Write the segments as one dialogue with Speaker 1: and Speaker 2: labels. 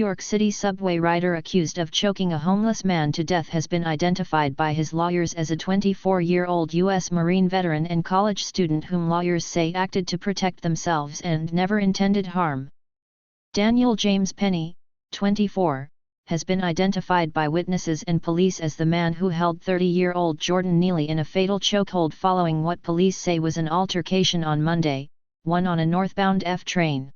Speaker 1: York City subway rider accused of choking a homeless man to death has been identified by his lawyers as a 24-year-old U.S. Marine veteran and college student whom lawyers say acted to protect themselves and never intended harm. Daniel James Penny, 24, has been identified by witnesses and police as the man who held 30-year-old Jordan Neely in a fatal chokehold following what police say was an altercation on Monday, on a northbound F train.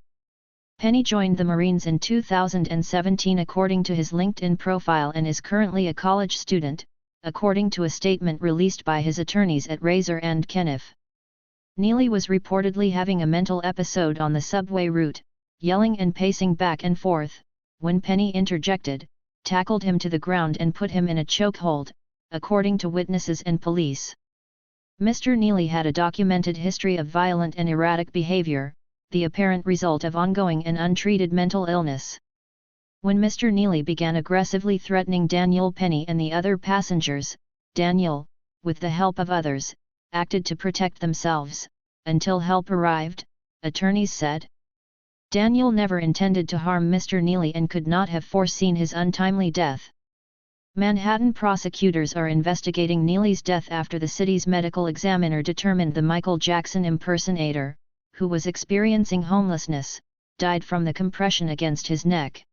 Speaker 1: Penny joined the Marines in 2017 according to his LinkedIn profile and is currently a college student, according to a statement released by his attorneys at Razor and Kniff. Neely was reportedly having a mental episode on the subway route, yelling and pacing back and forth, when Penny interjected, tackled him to the ground and put him in a chokehold, according to witnesses and police. Mr. Neely had a documented history of violent and erratic behavior, the apparent result of ongoing and untreated mental illness. When Mr. Neely began aggressively threatening Daniel Penny and the other passengers, Daniel, with the help of others, acted to protect themselves, until help arrived, attorneys said. Daniel never intended to harm Mr. Neely and could not have foreseen his untimely death. Manhattan prosecutors are investigating Neely's death after the city's medical examiner determined the Michael Jackson impersonator, who was experiencing homelessness, died from the compression against his neck.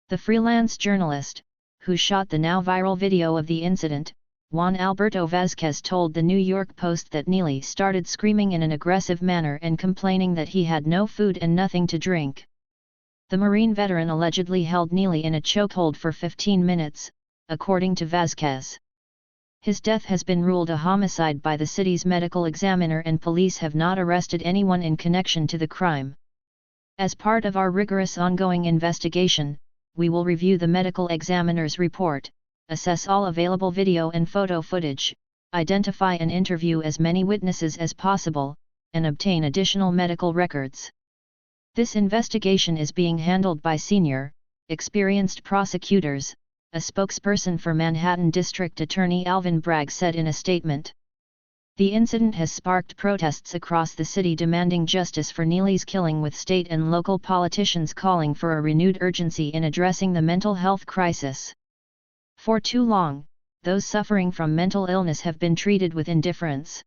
Speaker 1: The freelance journalist, who shot the now viral video of the incident, Juan Alberto Vázquez told the New York Post that Neely started screaming in an aggressive manner and complaining that he had no food and nothing to drink. The Marine veteran allegedly held Neely in a chokehold for 15 minutes, according to Vázquez. His death has been ruled a homicide by the city's medical examiner and police have not arrested anyone in connection to the crime. As part of our rigorous ongoing investigation, we will review the medical examiner's report, assess all available video and photo footage, identify and interview as many witnesses as possible, and obtain additional medical records. This investigation is being handled by senior, experienced prosecutors, a spokesperson for Manhattan District Attorney Alvin Bragg said in a statement. The incident has sparked protests across the city demanding justice for Neely's killing, with state and local politicians calling for a renewed urgency in addressing the mental health crisis. For too long, those suffering from mental illness have been treated with indifference.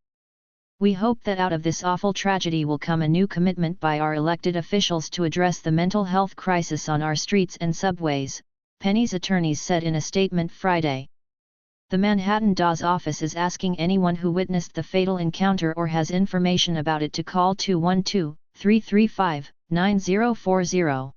Speaker 1: We hope that out of this awful tragedy will come a new commitment by our elected officials to address the mental health crisis on our streets and subways, Penny's attorneys said in a statement Friday. The Manhattan DA's office is asking anyone who witnessed the fatal encounter or has information about it to call 212-335-9040.